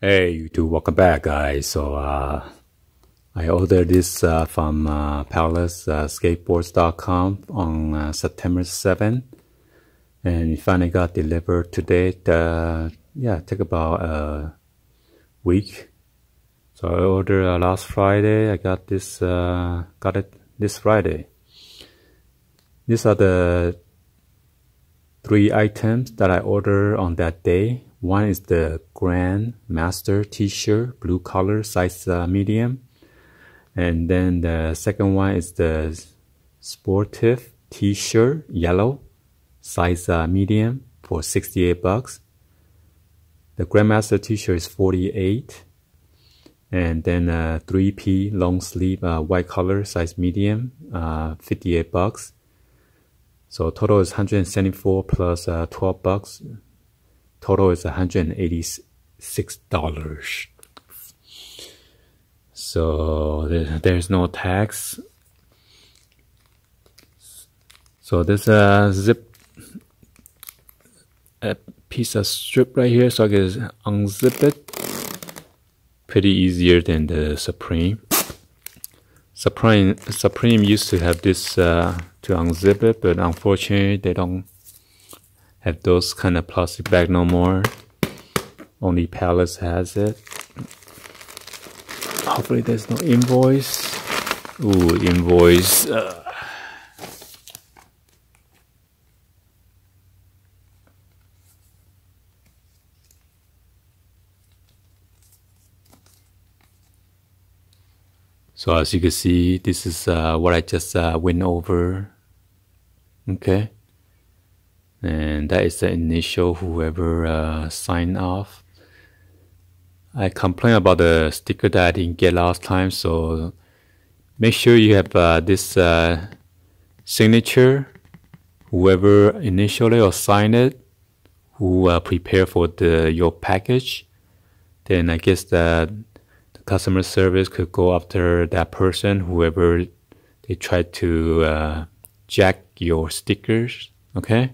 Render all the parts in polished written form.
Hey YouTube, welcome back guys. So I ordered this from Apparels, SKATEBOARDS.com on September 7th, and it finally got delivered today. Yeah, it took about a week. So I ordered last Friday. I got this got it this Friday. These are the 3 items that I ordered on that day. One is the Grand Master t-shirt, blue color, size medium. And then the second one is the Sportive t-shirt, yellow, size medium, for $68. The Grandmaster t-shirt is $48. And then 3P long sleeve, white color, size medium, $58. So total is $174 plus $12. Total is $186. So there's no tax. So there's a piece of strip right here, so I can unzip it. Pretty easier than the Supreme. Supreme used to have this to unzip it, but unfortunately they don't have those kind of plastic bag no more. Only Apparels has it. Hopefully there's no invoice. Ooh, invoice. So as you can see, this is what I just went over. Okay. And that is the initial whoever signed off. I complained about the sticker that I didn't get last time, so make sure you have this signature, whoever initially or signed it, who prepare for your package. Then I guess the customer service could go after that person, whoever they try to jack your stickers. Okay.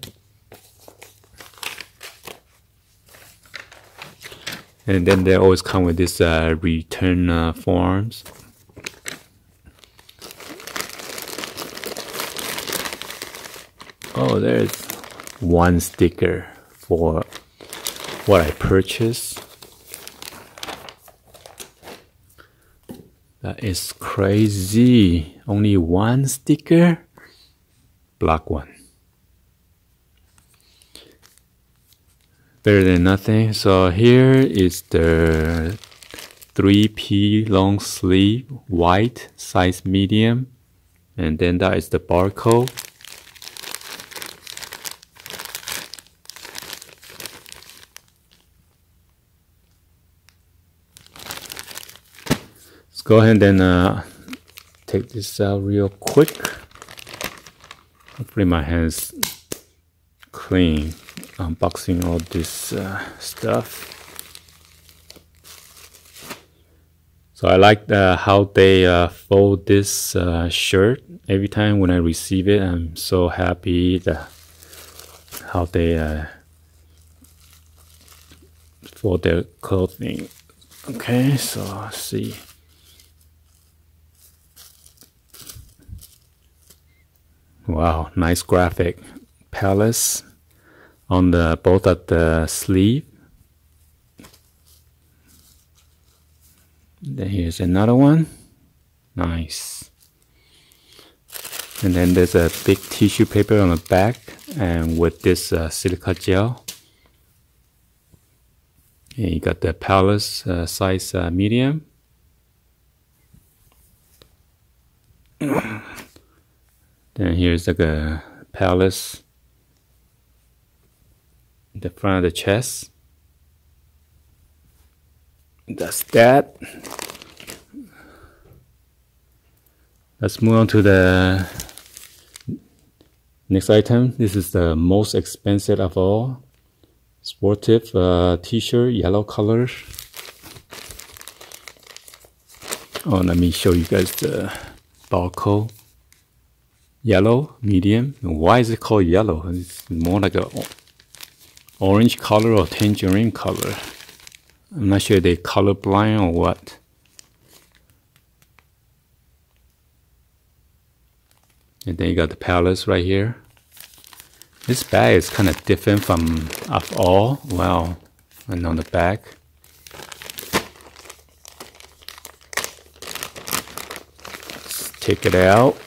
And then they always come with this return forms. Oh, there's one sticker for what I purchased. That is crazy. Only one sticker? Black one. Better than nothing. So here is the 3P long sleeve, white, size medium. And then that is the barcode. Let's go ahead and take this out real quick. Hopefully my hands clean. Unboxing all this stuff. So I like how they fold this shirt. Every time when I receive it, I'm so happy how they fold their clothing. Okay, so let's see. Wow, nice graphic. Palace on the both of the sleeve. Then here's another one. Nice. And then there's a big tissue paper on the back, and with this silica gel. And you got the Apparels size medium. Then here's like a Apparels, the front of the chest. That's that. Let's move on to the next item. This is the most expensive of all. Sportive t-shirt, yellow color. Oh, let me show you guys the barcode. Yellow, medium. Why is it called yellow? It's more like a orange color or tangerine color. I'm not sure they're colorblind or what. And then you got the palettes right here. This bag is kind of different from all. Wow. And on the back. Let's take it out.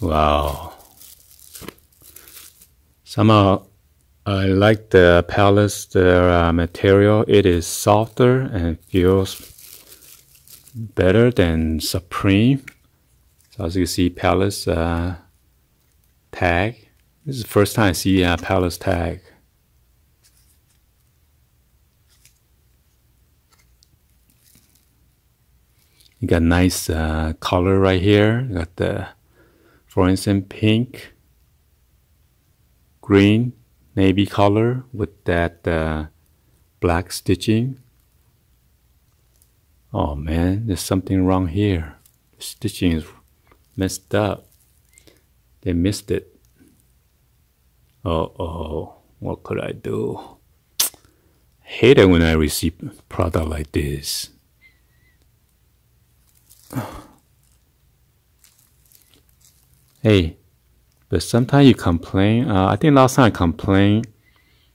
Wow. Somehow I like the palettes, their material. It is softer and feels better than Supreme. So as you can see, palettes tag. This is the first time I see a palettes tag. You got nice color right here. You got the fluorescent pink, green, navy color with that black stitching. Oh man, there's something wrong here. The stitching is messed up. They missed it. Uh-oh, what could I do? Hate it when I receive product like this. Hey, but sometimes you complain. I think last time I complained,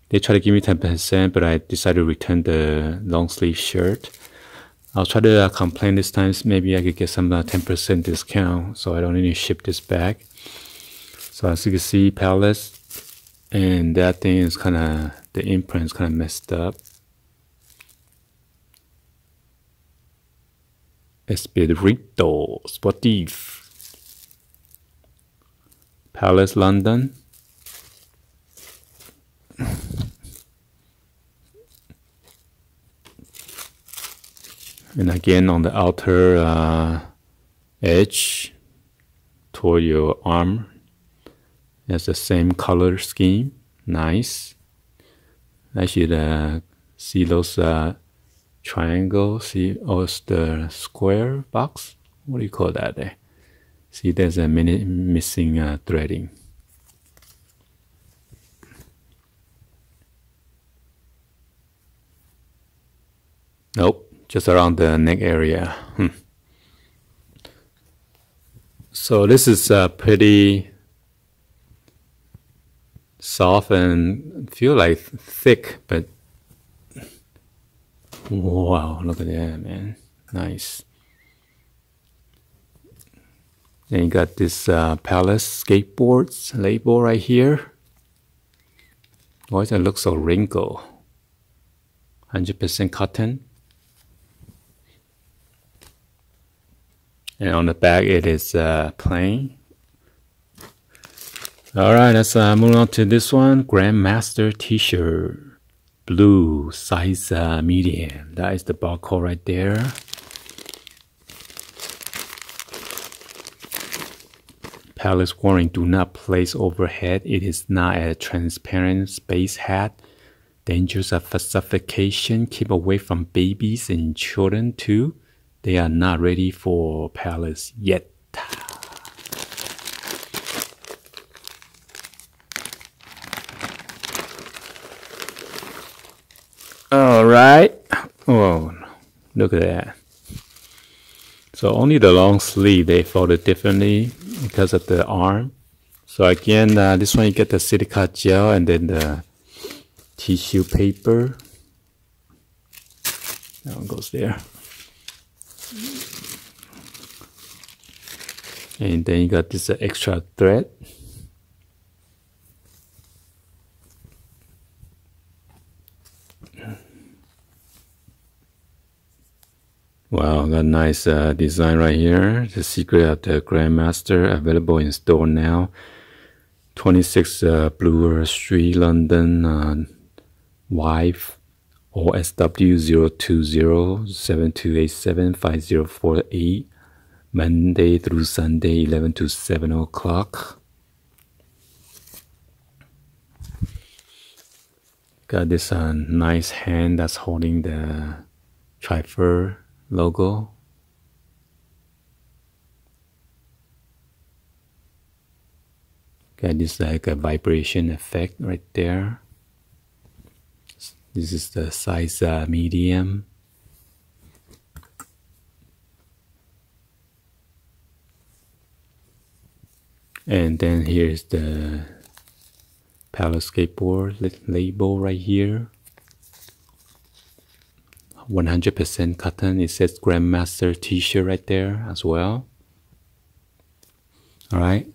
they tried to give me 10%, but I decided to return the long sleeve shirt. I'll try to complain this time. Maybe I could get some 10% discount, so I don't need to ship this back. So as you can see, palettes, and that thing is kind of, the imprint is kind of messed up. Espirito Sportif. Palace London. And again on the outer edge toward your arm, it's the same color scheme. Nice. I should see those triangles. See, oh, it's the square box. What do you call that there? See, there's a missing threading. Nope, just around the neck area. So this is pretty soft and feel like thick, but wow, look at that, man. Nice. Then you got this Palace Skateboards label right here. Why does it look so wrinkled? 100% cotton. And on the back it is plain. Alright, let's move on to this one. Grandmaster t-shirt. Blue, size medium. That is the barcode right there. Palace warning, do not place overhead. It is not a transparent space hat. Dangers of suffocation. Keep away from babies and children too. They are not ready for Palace yet. Alright. Oh, look at that. So only the long sleeve, they folded differently because of the arm. So again, this one you get the silica gel and then the tissue paper. That one goes there. And then you got this extra thread. Wow, got a nice design right here. The secret of the Grandmaster, available in store now. 26 Bloor Street, London, Wife, OSW 020-7287-5048, Monday through Sunday, 11 to 7 o'clock. Got this nice hand that's holding the Tri-Ferg logo. Got this like a vibration effect right there. This is the size medium. And then here's the Palace skateboard label right here. 100% cotton. It says Grandmaster t-shirt right there as well. Alright.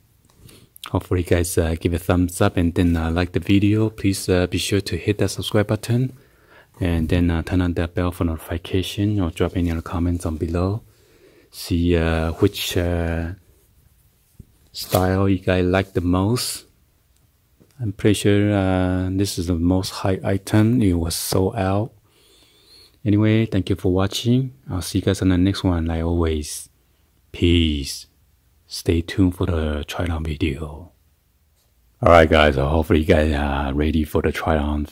Hopefully you guys give a thumbs up and then like the video. Please be sure to hit that subscribe button. And then turn on that bell for notification or drop any other comments on below. See which style you guys like the most. I'm pretty sure this is the most hype item. It was sold out. Anyway, thank you for watching. I'll see you guys on the next one. Like always, peace. Stay tuned for the try-on video. Alright guys, hopefully you guys are ready for the try-on.